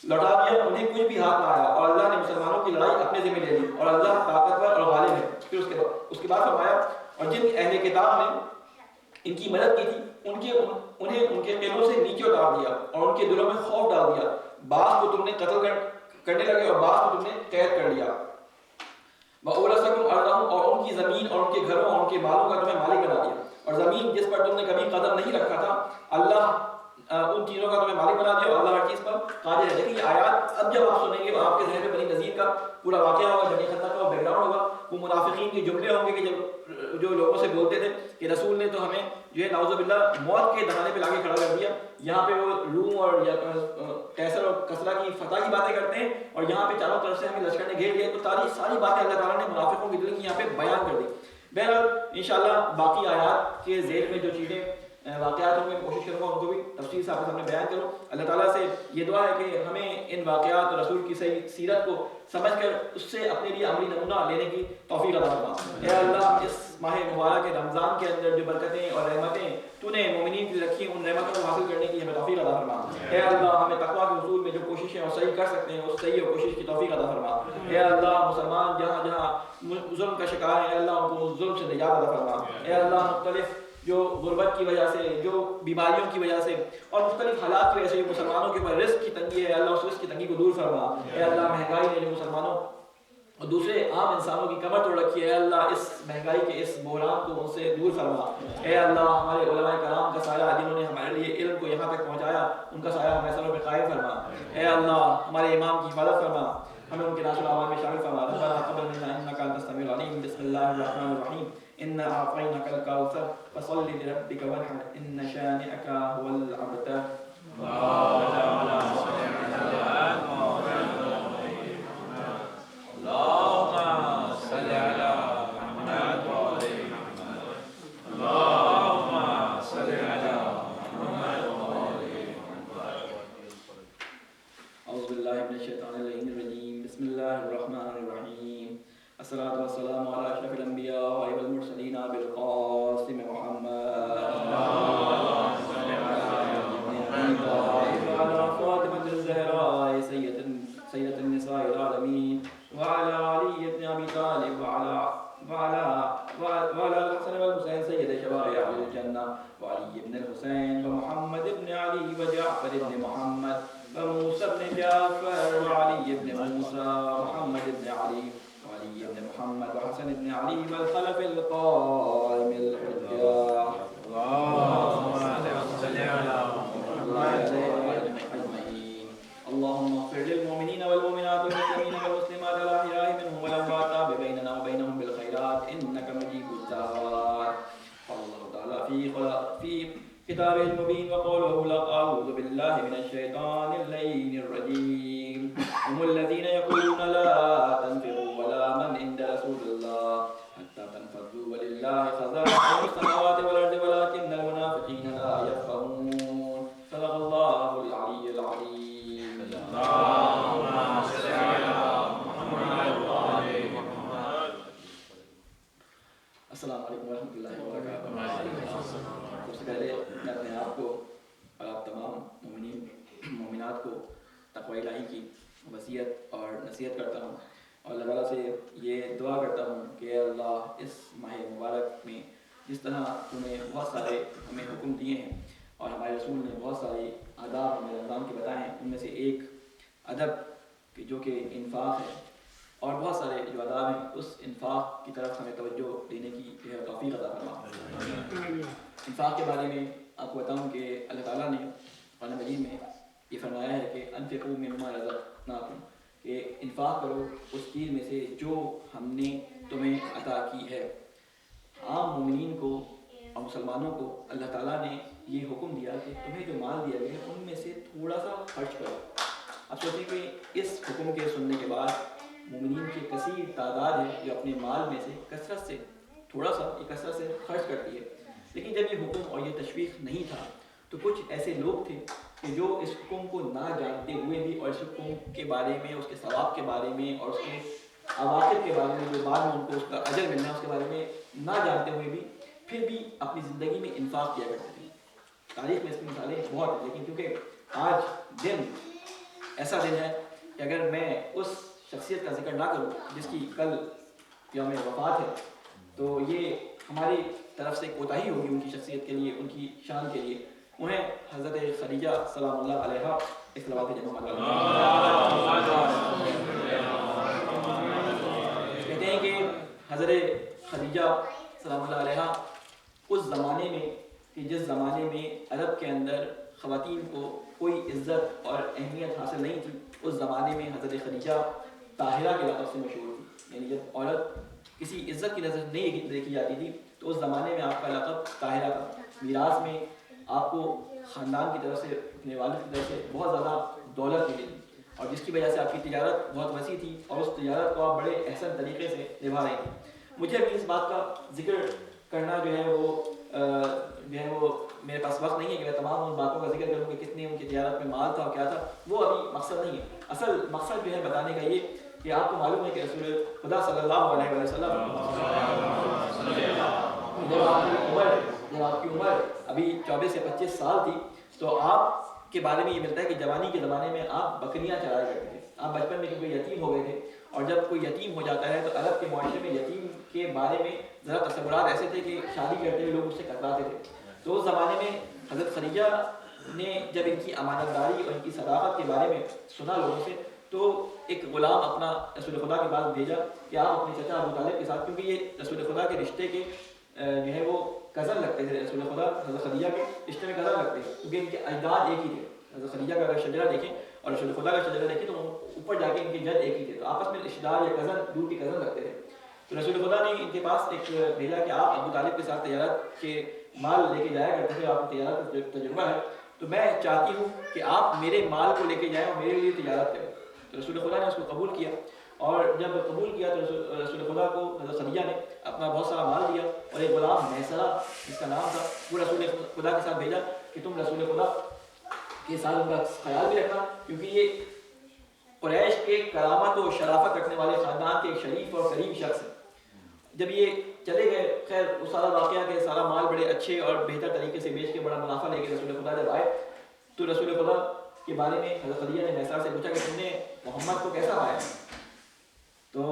لوٹا دیا، انہیں کچھ بھی ہاتھ نہ آیا، اور اللہ نے مسلمانوں کی لڑائی اپنے ذمہ لے لی، اور اللہ طاقتور اور غالب ہے۔ پھر اس کے بعد فرمایا اور جن اہل کتاب نے ان کی مدد کی تھی انہیں ان کے قلعوں سے نیچے اتار دیا اور ان کے دلوں میں خوف ڈال دیا، بعض کو تم نے قتل کرنے لگے اور بعض کو تم نے قید کر لیا، وَأَوْرَثَكُمْ أَرْضَهُمْ اور ان کی زمین اور ان کے گھروں اور ان کے مالوں کا تمہیں مالک بنا دیا، اور زمین جس پر تم نے کبھی قدم نہیں رکھا تھا اللہ ان چیزوں کا تمہیں مالک بنا دیا، اور اللہ ہر چیز پر قادر ہے۔ لیکن یہ آیات اب جب آپ سنیں گے آپ کے ذہن میں بنی نذیر کا پورا واقعہ ہوگا، جنگ خندق کا بیک گراؤنڈ ہوگا، وہ منافقین کے جملے ہوں گے کہ جو لوگوں سے بولتے تھے کہ رسول نے تو ہمیں جو ہے نعوذ باللہ موت کے دہانے پہ لا کے کھڑا کر دیا، یہاں پہ وہ روم اور قیصر اور کسرا کی فتح کی باتیں کرتے ہیں اور یہاں پہ چاروں طرف سے ہمیں لشکر نے گھیر لیا۔ تو ساری باتیں اللہ تعالیٰ نے منافقوں کی دل کی یہاں پہ بیان کر دی۔ بہرحال انشاءاللہ باقی آیات کے ذیل میں جو چیزیں واقعات ہوں گے کوشش کروں گا ان کو بھی تفصیل سے آپ کے سامنے بیان کروں. اللہ تعالیٰ سے یہ دعا ہے کہ ہمیں ان واقعات اور رسول کی صحیح سیرت کو سمجھ کر اس سے اپنے لیے عملی نمونہ لینے کی توفیق عطا فرما. اے اللہ اس ماہ مبارک رمضان کے اندر جو برکتیں اور رحمتیں تو نے مومنین کی رکھی ان رحمتوں کو حاصل کرنے کی ہمیں توفیق عطا فرما. اے اللہ ہمیں تقویٰ کے حصول میں جو کوششیں اور صحیح کر سکتے ہیں اس صحیح اور کوشش کی توفیق عطا فرما. اے اللہ مسلمان جہاں جہاں ظلم کا شکار ہیں اے اللہ ان کو ظلم سے نجات عطا فرما. اے اللہ مختلف جو غربت کی وجہ سے جو بیماریوں کی وجہ سے اور مختلف حالات کی وجہ سے جو مسلمانوں کے اوپر رزق کی تنگی ہے اللہ اس رزق کی تنگی کو دور فرما. اے اللہ مہنگائی نے جو مسلمانوں اور دوسرے عام انسانوں کی کمر توڑ رکھی ہے اے اللہ اس مہنگائی کے اس بحران کو ان سے دور فرما. اے اللہ ہمارے علماء کرام کا سایہ جنہوں نے ہمارے لیے علم کو یہاں تک پہنچایا ان کا سایہ ہمارے سروں پہ قائم فرما. اے اللہ ہمارے امام کی حفاظت فرما ہمیں ان کے ناصر اعمال میں شامل فرما. ربنا تقبل منا انك انت السميع العليم. بسم الله الرحمن الرحيم. انا اعطيناك الكوثر فصل لربك وانحر ان شانئك هو الابتر. الصلاة والسلام على أشرف الأنبياء والمرسلين بالقاسم محمد وعلى فاطمة الزهراء سيدة النساء العالمين وعلى علي بن أبي طالب وعلى الحسن والحسين سيد شباب أهل الجنة وعلي بن الحسين ومحمد بن علي وجعفر بن محمد وموسى بن جعفر وعلي بن موسى ومحمد بن علي وعلي بن محمد وحسن بن علي والخلف القائم الحجة. اللهم صل على محمد أجمعين. اللهم اغفر للمؤمنين والمؤمنات والمسلمين والمسلمات الأحياء منهم والأموات تاب بيننا وبينهم بالخيرات إنك مجيب الدعوات. قال الله تعالى في كتابه المبين وقوله لقد أعوذ بالله من الشيطان اللعين الرجيم. هم الذين يقولون لا تنفقوا ولا من عند رسول الله حتى تنفضوا ولله خزائن السماوات والأرض ولكن المنافقين لا يفقهون. صدق الله العلي العظيم. اللهم صل على محمد وعلى محمد. السلام علیکم ورحمۃ اللہ وبرکاتہ. سب سے پہلے میں اپنے آپ کو اور آپ تمام مومنین مومنات کو تقوی الہی کی وصیت اور نصیحت کرتا ہوں اور اللہ تعالیٰ سے یہ دعا کرتا ہوں کہ اللہ اس ماہ مبارک میں جس طرح تو نے بہت سارے ہمیں حکم دیے ہیں اور ہمارے رسول نے بہت سارے آداب ہمیں رمضان کے بتائے ہیں ان میں سے ایک ادب جو کہ انفاق ہے اور بہت سارے جو آداب ہیں اس انفاق کی طرف ہمیں توجہ دینے کی جو ہے توفیق عطا فرما. انفاق کے بارے میں آپ کو بتاؤں کہ اللہ تعالیٰ نے قرآن مجید میں یہ فرمایا ہے کہ انفقوا مما رزقناکم کہ انفاق کرو اس چیز میں سے جو ہم نے تمہیں عطا کی ہے. عام مومنین کو اور مسلمانوں کو اللہ تعالیٰ نے یہ حکم دیا کہ تمہیں جو مال دیا گیا ہے ان میں سے تھوڑا سا خرچ کرو. اب سوچیں کہ اس حکم کے سننے کے بعد مومنین کی کثیر تعداد ہے جو اپنے مال میں سے کثرت سے تھوڑا سا کثرت سے خرچ کرتی ہے. لیکن جب یہ حکم اور یہ تشویق نہیں تھا تو کچھ ایسے لوگ تھے کہ جو اس حکم کو نہ جانتے ہوئے بھی اور اس حکم کے بارے میں اس کے ثواب کے بارے میں اور اس کے عواقب کے بارے میں جو بعد میں ان کو اس کا اجر ملنا ہے اس کے بارے میں نہ جانتے ہوئے بھی پھر بھی اپنی زندگی میں انفاق کیا کرتے تھے. تاریخ میں اس کی مثالیں بہت ہیں لیکن کیونکہ آج دن ایسا دن ہے کہ اگر میں اس شخصیت کا ذکر نہ کروں جس کی کل یوم وفات ہے تو یہ ہماری طرف سے کوتاہی ہوگی ان کی شخصیت کے لیے ان کی شان کے لیے. انہیں حضرت خدیجہ سلام اللہ علیہا اصلاوات جمع کہتے ہیں کہ حضرت خدیجہ سلام اللہ علیہا اس زمانے میں کہ جس زمانے میں عرب کے اندر خواتین کو کوئی عزت اور اہمیت حاصل نہیں تھی اس زمانے میں حضرت خدیجہ طاہرہ کے لقب سے مشہور تھی. یعنی جب عورت کسی عزت کی نظر نہیں دیکھی جاتی تھی تو اس زمانے میں آپ کا لقب طاہرہ تھا. میراث میں آپ کو خاندان کی طرف سے اپنے والد کی طرف سے بہت زیادہ دولت ملی اور جس کی وجہ سے آپ کی تجارت بہت وسیع تھی اور اس تجارت کو آپ بڑے احسن طریقے سے نبھا رہے تھے. مجھے ابھی اس بات کا ذکر کرنا جو ہے وہ میرے پاس وقت نہیں ہے کہ میں تمام ان باتوں کا ذکر کروں کہ کتنے ان کی تجارت میں مال تھا اور کیا تھا، وہ ابھی مقصد نہیں ہے. اصل مقصد جو ہے بتانے کا یہ کہ آپ کو معلوم ہے کہ رسول خدا صلی اللہ علیہ وسلم جب آپ کی عمر ابھی 24 سے 25 سال تھی تو آپ کے بارے میں یہ ملتا ہے کہ جوانی کے زمانے میں آپ بکریاں چرایا کرتے تھے. آپ بچپن میں کیونکہ یتیم ہو گئے تھے، اور جب کوئی یتیم ہو جاتا ہے تو عرب کے معاشرے میں یتیم کے بارے میں ذرا تصورات ایسے تھے کہ شادی کرتے ہوئے لوگ اس سے کتراتے تھے. تو اس زمانے میں حضرت خدیجہ نے جب ان کی امانت داری اور ان کی صداقت کے بارے میں سنا لوگوں سے، تو ایک غلام اپنا رسول خدا کے پاس بھیجا کہ آپ اپنے چچا ابو طالب کے ساتھ، کیونکہ یہ رسول خدا کے رشتے کے جو ہے وہ کزن لگتے تھے، رسول خدا حضرت خدیجہ کے رشتے میں کزن لگتے ہیں کیونکہ ان کے اجداد ایک ہی تھے. حضرت خدیجہ کا اگر شجرہ دیکھیں اور رسول خدا کا شجرہ دیکھیں تو اوپر جا کے ان کے جد ایک ہی تھے، تو آپس میں رشتے دار یا کزن دور کے کزن لگتے تھے. تو رسول خدا نے ان کے پاس ایک بھیجا کہ آپ ابو طالب کے ساتھ تجارت کے مال لے کے جایا کرتے تھے، آپ کو تجارت کا تجربہ ہے، تو میں چاہتی ہوں کہ آپ میرے مال کو لے کے جائیں اور میرے لیے تجارت کریں. تو رسول خدا نے اس کو قبول کیا، اور جب قبول کیا تو رسول خدا کو حضرت خدیجہ نے اپنا بہت سارا مال دیا، اور ایک غلام میسرہ جس کا نام تھا وہ رسول خدا کے ساتھ بھیجا کہ تم رسول خدا کے ساتھ ان کا خیال بھی رکھنا، کیونکہ یہ قریش کے کرامت و شرافت رکھنے والے خاندان کے ایک شریف اور قریب شخص ہیں. جب یہ چلے گئے، خیر وہ سارا واقعہ کہ سارا مال بڑے اچھے اور بہتر طریقے سے بیچ کے بڑا منافع لے کے رسول خدا جب آئے تو رسول خدا کے بارے میں حضرت خدیجہ نے میسرہ سے پوچھا کہ تم نے محمد کو کیسا پایا؟ تو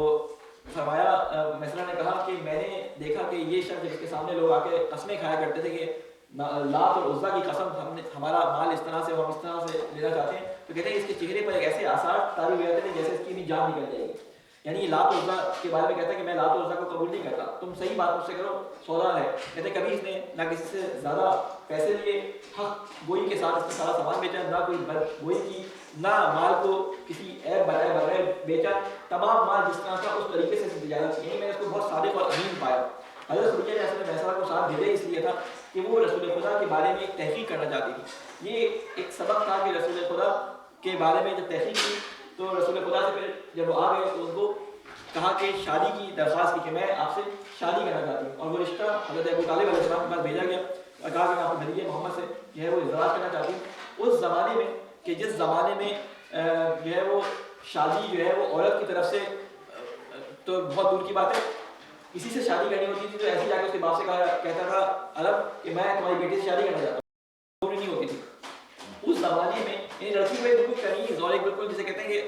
فرمایا، میسرہ نے کہا کہ میں نے دیکھا کہ یہ شخص جس کے سامنے لوگ آ کے قسمیں کھایا کرتے تھے کہ لات اور عزا کی قسم ہمارا مال اس طرح سے اور ہم اس طرح سے لینا چاہتے ہیں، تو کہتے ہیں اس کے چہرے پر ایک ایسے آثار طاری ہو جاتے ہیں جیسے اس کی بھی جان نکل جائے گی. یعنی لات و عزا کے بارے میں کہتا ہے کہ میں لات و عزا کو قبول نہیں کرتا، تم صحیح بات مجھ سے کرو، سودا ہے. کہتے ہیں کبھی اس نے نہ کسی سے زیادہ پیسے لیے، حق گوئی کے ساتھ اس نے سارا سامان بیچا، نہ کوئی بد گوئی کی، نہ مال کو کسی عیب بتائے بغیر بیچا، تمام مال جس طرح تھا اس طریقے سے تجارت کی. میں نے اس کو بہت صادق اور امین پایا. حضرت خدیجہ نے اصل میسرہ کو ساتھ بھیجا اس لیے تھا کہ وہ رسول خدا کے بارے میں ایک تحقیق کرنا چاہتی تھی. یہ ایک سبق تھا کہ رسول خدا کے بارے میں جب تحقیق کی تو رسول خدا سے پھر جب وہ آ گئے تو ان کو کہا کہ شادی کی درخواست کی کہ میں آپ سے شادی کرنا چاہتی ہوں، اور وہ رشتہ حضرت ابو طالب علیہ السلام کے پاس بھیجا گیا اور کہا کہ میں اپنے بھتیجے محمد سے جو ہے وہ ازدواج کرنا چاہتی ہوں. اس زمانے میں کہ جس زمانے میں جو ہے وہ شادی جو ہے وہ عورت کی طرف سے تو بہت دور کی بات ہے کسی سے شادی کرنی ہوتی تھی تو ایسے جا کے اس کے باپ سے کہتا تھا عرب کہ میں تمہاری بیٹی سے شادی کرنا چاہتا ہوں، ضروری نہیں ہوتی تھی. اس زمانے میں یعنی لڑکی کو ایک بالکل کنیز اور ایک بالکل جسے کہتے ہیں کہ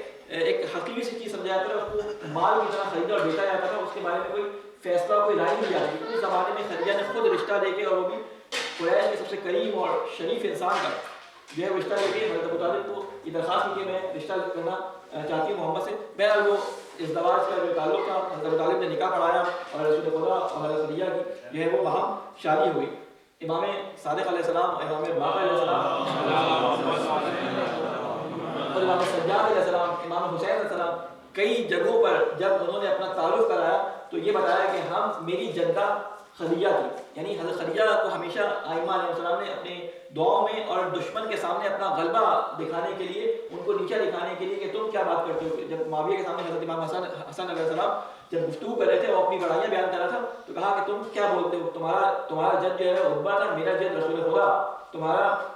ایک حقیقی سی چیز سمجھا جاتا تھا، اس کو مال کی طرح خریدا اور بیچا جاتا تھا، اس کے بارے میں کوئی فیصلہ کوئی رائے نہیں جاتی تھی. اس زمانے میں خدیجہ نے خود رشتہ دے کے، اور وہ بھی قریش کے سب سے قریب اور شریف انسان کا جو ہے رشتہ لے کے حضرت ابو طالب کو یہ درخواست کی کہ میں رشتہ کرنا چاہتی ہوں محمد سے. بہرحال وہ ازدواج کا جو تعلق تھا حضرت ابو طالب نے نکاح پڑھایا اور رسول خدا اور حضرت خدیجہ کی جو ہے وہ وہاں شادی ہوئی. امام صادق علیہ السلام، امام باقر علیہ السلام اور امام سجاد علیہ السلام، امام حسین علیہ السلام کئی جگہوں پر جب انہوں نے اپنا تعارف کرایا تو یہ بتایا کہ ہم میری جدہ خدیجہ تھی. یعنی حضرت خدیجہ کو ہمیشہ ائمہ علیہ السلام نے اپنے دعاؤں میں اور دشمن کے سامنے اپنا غلبہ دکھانے کے لیے، ان کو نیچا دکھانے کے لیے کہ تم کیا بات کرتے ہو. جب معاویہ کے سامنے حضرت امام حسن علیہ السلام جب گفتگو کر رہے تھے، وہ اپنی بڑائیاں بیان کر رہا تھا تو کہا کہ تم کیا بولتے ہو، تمہارا جد جو ہے عتبہ تھا، میرا جد رسول خدا،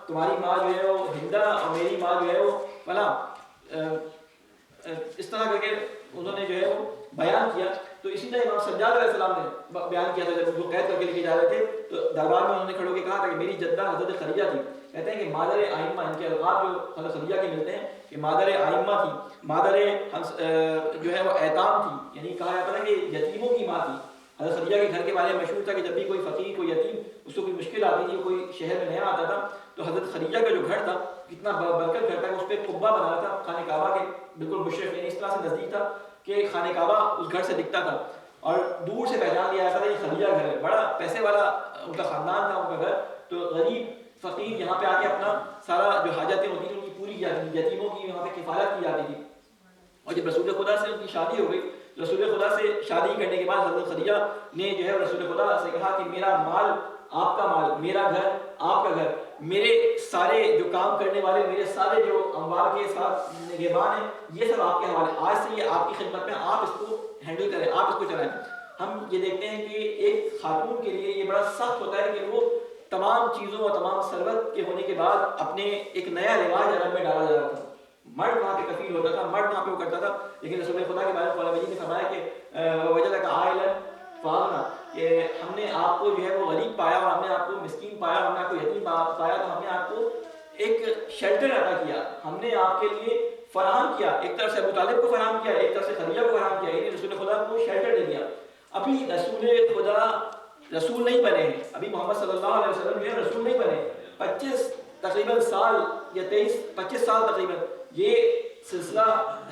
تمہاری ماں جو ہے وہ ہندہ اور میری ماں جو ہے وہ فلاں. اس طرح کر کے انہوں نے جو ہے وہ بیان کیا. تو اسی طرح امام سجاد علیہ السلام نے بیان کیا تھا جب وہ قید کر کے لے کے جا رہے تھے تو دربار میں انہوں نے کھڑے ہو کے کہا تھا کہ میری جدہ حضرت خدیجہ تھی. کہتے ہیں کہ مادر ائمہ، ان کے القاب جو حضرت خدیجہ کے ملتے ہیں کہ مادر ائمہ تھی، مادر جو ہے وہ ایتام تھی، یعنی کہا جاتا ہے کہ یتیموں کی ماں تھی. حضرت خدیجہ کے گھر کے بارے میں مشہور تھا کہ جب بھی کوئی فقیر، کوئی یتیم اس کو کوئی مشکل آتی تھی، کوئی شہر میں نیا آتا تھا تو حضرت خدیجہ کا جو گھر تھا کتنا برکت گھر تھا، اس پہ قبہ بنا تھا خانہ کعبہ کے بالکل مشرف، یعنی اس طرح سے نزدیک تھا کہ خانہ کعبہ اس گھر سے دکھتا تھا اور دور سے پہچان لیا جاتا تھا یہ خدیجہ گھر ہے. بڑا پیسے والا ان کا خاندان تھا، ان کا گھر. تو غریب فقیر یہاں پہ آ کے اپنا سارا جو حاجتیں ہوتی تھیں ان کی پوری کی جاتی تھی، یتیموں کی وہاں پہ کفالت کی جاتی تھی. اور جب رسول خدا سے ان کی شادی ہو گئی، رسول خدا سے شادی کرنے کے بعد حضرت خدیجہ نے جو ہے رسول خدا سے کہا کہ میرا مال آپ کا مال، میرا گھر آپ کا گھر، میرے سارے جو کام کرنے والے، میرے سارے جو اموال کے ساتھ نگہبان ہیں، یہ سب آپ کے حوالے، آج سے یہ آپ کی خدمت میں، آپ اس کو ہینڈل کریں، آپ اس کو چلائیں. ہم یہ دیکھتے ہیں کہ ایک خاتون کے لیے یہ بڑا سخت ہوتا ہے کہ وہ تمام چیزوں اور تمام ثروت کے ہونے کے بعد اپنے ایک نیا رواج عرب میں ڈالا جا رہا تھا. مرد وہاں پہ کفیل ہوتا تھا, مرد وہاں پہ وہ کرتا تھا, لیکن رسول خدا کے بارے میں قرآن مجید نے فرمایا کہ وجدک عائلا فاغنا, کہ ہم نے آپ کو جو ہے وہ غریب پایا اور ہم نے آپ کو مسکین پایا, ہم نے آپ کو یتیم پایا, تو ہم نے آپ کو ایک شیلٹر عطا کیا, ہم نے آپ کے لیے فراہم کیا. ایک طرف سے ابو طالب کو فراہم کیا, ایک طرف سے خدیجہ کو فراہم کیا, یعنی رسول خدا کو شیلٹر دے دیا. ابھی رسول خدا رسول نہیں بنے ہیں, ابھی محمد صلی اللہ علیہ وسلم جو ہے رسول نہیں بنے. 25 تقریباً سال یا 25 سال تقریباً یہ سلسلہ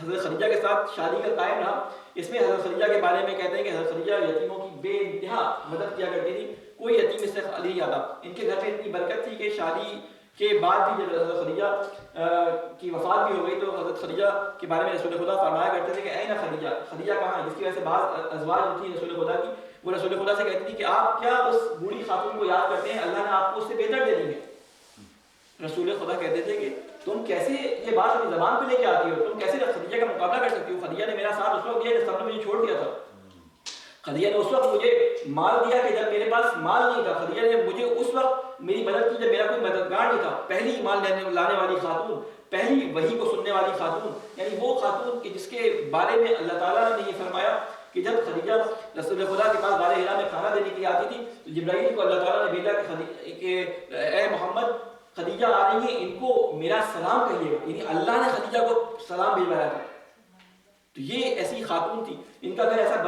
حضرت خدیجہ کے ساتھ شادی کا قائم رہا. اس میں حضرت خدیجہ کے بارے میں کہتے ہیں کہ حضرت خدیجہ یتیموں کی بے انتہا مدد کیا کرتی تھی, کوئی یتیم اس سے خالی نہیں آتا. ان کے گھر میں اتنی برکت تھی کہ شادی کے بعد بھی جب حضرت خدیجہ کی وفات بھی ہو گئی تو حضرت خدیجہ کے بارے میں رسول خدا فرمایا کرتے تھے کہ اے نا خدیجہ, خدیجہ کہاں ہے, جس کی وجہ سے بعض ازواج جو تھی رسول خدا کی وہ رسول خدا سے کہتی تھی کہ آپ کیا اس بوڑھی خاتون کو یاد کرتے ہیں, اللہ نے آپ کو اس سے بہتر دے دی ہے. رسول خدا کہتے تھے کہ تم کیسے یہ بات اپنی زبان پہ لے کے آتی ہو, تم کیسے خدیجہ کا مقابلہ کر سکتی ہو. خدیجہ نے میرا ساتھ اس وقت دیا جب سب نے مجھے چھوڑ دیا تھا. خدیجہ نے اس وقت مجھے مال دیا کہ جب میرے پاس مال نہیں تھا. خدیجہ نے مجھے اس وقت میری مدد کی جب میرا کوئی مددگار نہیں تھا. پہلی ایمان لانے والی خاتون, پہلی وحی کو سننے والی خاتون, یعنی وہ خاتون کہ جس کے بارے میں اللہ تعالیٰ نے یہ فرمایا کہ جب خدیجہ رسول خدا کے پاس غار حرا میں کھانا دینے کے لیے آتی تھی تو جبرائیل کو اللہ تعالیٰ نے بھیجا کہ اے محمد خدیجہ آ رہی ہیں, ان کو میرا سلام کہیے. یعنی اللہ نے خدیجہ کو سلام بھیجوایا تھا. تو یہ ایسی خاتون تھی, ان کا گھر ایسا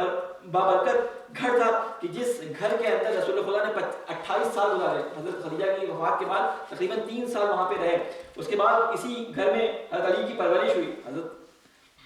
بابرکت گھر تھا کہ جس گھر کے اندر رسول خدا نے 28 سال گزارے. حضرت خدیجہ کی وفات کے بعد تقریباً 3 سال وہاں پہ رہے. اس کے بعد اسی گھر میں حضرت علی کی پرورش ہوئی. حضرت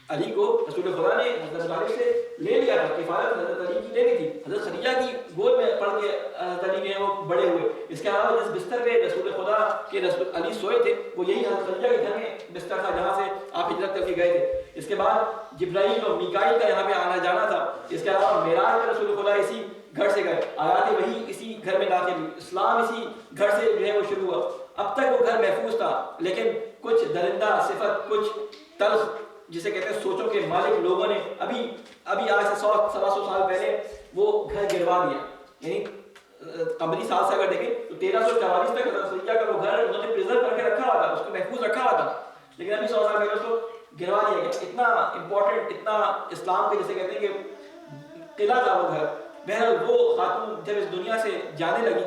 علی کو رسول خدا نے حضرت طالب سے لے لیا تھا, کفالت حضرت علی کی لینی تھی. حضرت خدیجہ کی گود میں پڑھ کے حضرت علی نے وہ بڑے ہوئے. اس کے علاوہ جس بستر پہ رسول خدا کے رسول علی سوئے تھے وہ یہی حضرت خدیجہ کے گھر میں بستر تھا جہاں سے آپ ہجرت کر کے گئے تھے. اس کے بعد جبرائیل اور میکائیل کا یہاں پہ آنا جانا تھا. اس کے علاوہ معراج میں رسول خدا اسی گھر سے گئے, آیات وحی اسی گھر میں داخل ہوئی, اسلام اسی گھر سے جو ہے وہ شروع ہوا. اب تک وہ گھر محفوظ تھا, لیکن کچھ درندہ صفت, کچھ تلخ جسے کہتے ہیں سوچوں کے مالک لوگوں نے ابھی آج سے 100-125 سال پہلے وہ گھر گروا دیا. یعنی قمری سال سے اگر دیکھیں تو 1344 تک حضرت خدیجہ کا وہ گھر انہوں نے پریزرو کر کے رکھا ہوا تھا, اس کو محفوظ رکھا ہوا تھا, لیکن ابھی 100 سال پہلے اس کو گروا دیا گیا. اتنا امپورٹنٹ, اتنا اسلام کے جسے کہتے ہیں کہ قلعہ تھا وہ گھر. بہرحال وہ خاتون جب اس دنیا سے جانے لگی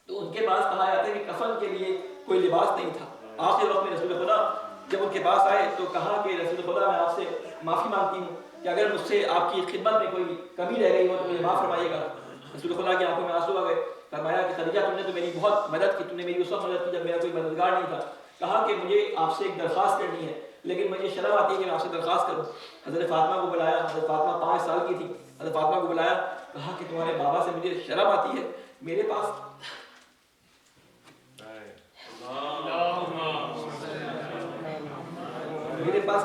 تو ان کے پاس کہا جاتا ہے کہ کفن کے لیے کوئی لباس نہیں تھا. آخر وقت میں رسول خدا جب ان کے پاس آئے تو کہا کہ رسول خدا میں آپ سے معافی مانگتی ہوں کہ اگر مجھ سے آپ کی خدمت میں کوئی کمی رہ گئی ہو تو مجھے معاف فرمائیے گا. رسول خدا کی آنکھوں میں آنسو آ گئے. فرمایا کہ خدیجہ تم نے تو میری بہت مدد کی, تم نے میری اس وقت مدد کی جب میرا کوئی مددگار نہیں تھا. کہا کہ مجھے آپ سے ایک درخواست کرنی ہے, لیکن مجھے شرم آتی ہے کہ میں آپ سے درخواست کروں. حضرت فاطمہ کو بلایا, حضرت فاطمہ 5 سال کی تھی. حضرت فاطمہ کو بلایا, کہا کہ تمہارے بابا سے مجھے شرم آتی ہے, میرے پاس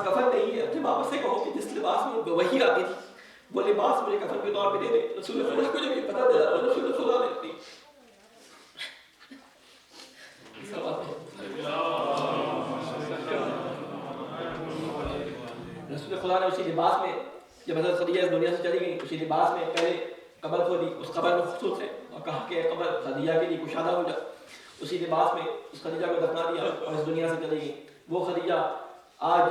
کفن نہیں ہے. اپنے بابا سے کہو کہ جس لباس میں وحی آتی تھی وہ لباس مجھے کفن کے طور پہ دے دے. رسول خدا کو جب یہ پتہ چلا تو رسول خدا نے اپنی رسول خدا نے اسی لباس میں جب حضرت خدیجہ اس دنیا سے چلی گئی اسی لباس میں پہلے قبر کھودی, اس قبر میں خصوص ہے, اور کہا کہ قبر خدیجہ کے لیے کشادہ ہو جا. اسی لباس میں اس خدیجہ کو دفنا دیا اور اس دنیا سے چلی گئی. وہ خدیجہ آج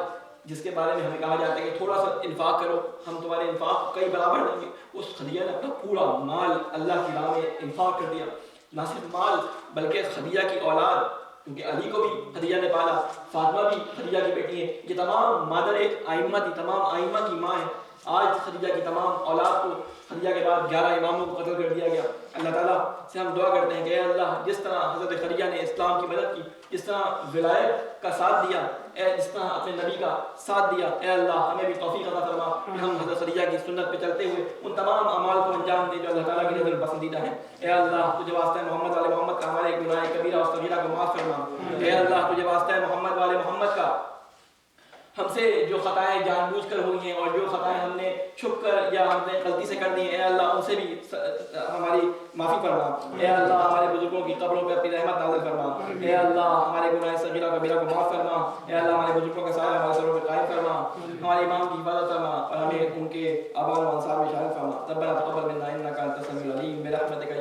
جس کے بارے میں ہمیں کہا جاتا ہے کہ تھوڑا سا انفاق کرو ہم تمہارے انفاق کئی برابر دیں گے, اس خدیجہ نے اپنا پورا مال اللہ کی راہ میں انفاق کر دیا. نہ صرف مال بلکہ خدیجہ کی اولاد, کیونکہ علی کو بھی خدیجہ نے پالا, فاطمہ بھی خدیجہ کی بیٹی ہے, یہ تمام مادر ائمہ تھی, تمام ائمہ کی ماں ہے. آج خدیجہ کی تمام اولاد کو خدیجہ کے بعد 11 اماموں کو قتل کر دیا گیا. اللہ تعالیٰ سے ہم دعا کرتے ہیں کہ اے اللہ جس طرح حضرت خدیجہ نے اسلام کی مدد کی, جس طرح ولایت کا ساتھ دیا, جس طرح اپنے نبی کا ساتھ دیا, اے اللہ ہمیں بھی توفیق عطا فرما کہ ہم حضرت خدیجہ کی سنت پہ چلتے ہوئے ان تمام اعمال کو انجام دیں جو اللہ تعالیٰ کی نظر پسندیدہ ہیں. اے اللہ تجھے واسطہ محمد والے محمد کا ہمارے گناہ کبیرہ اور صغیرہ کو معاف فرما. اے اللہ تجھے واسطہ محمد والے محمد کا ہم سے جو خطائیں جان بوجھ کر ہوئی ہیں اور جو خطائیں ہم نے چھپ کر یا ہم نے غلطی سے کر دی ہیں, اے اللہ ان سے بھی ہماری معافی فرما. اے اللہ ہمارے بزرگوں کی قبروں پہ اپنی رحمت نازل فرما. اے اللہ ہمارے گناہ صغیرہ کبیرہ کو معاف فرما. اے اللہ ہمارے بزرگوں کا سایہ ہمارے سروں پہ قائم فرما. ہمارے امام کی حفاظت فرما اور ہمیں ان کے آباء و انصار میں شامل فرما. ربنا تقبل منا انک انت السمیع العلیم برحمتک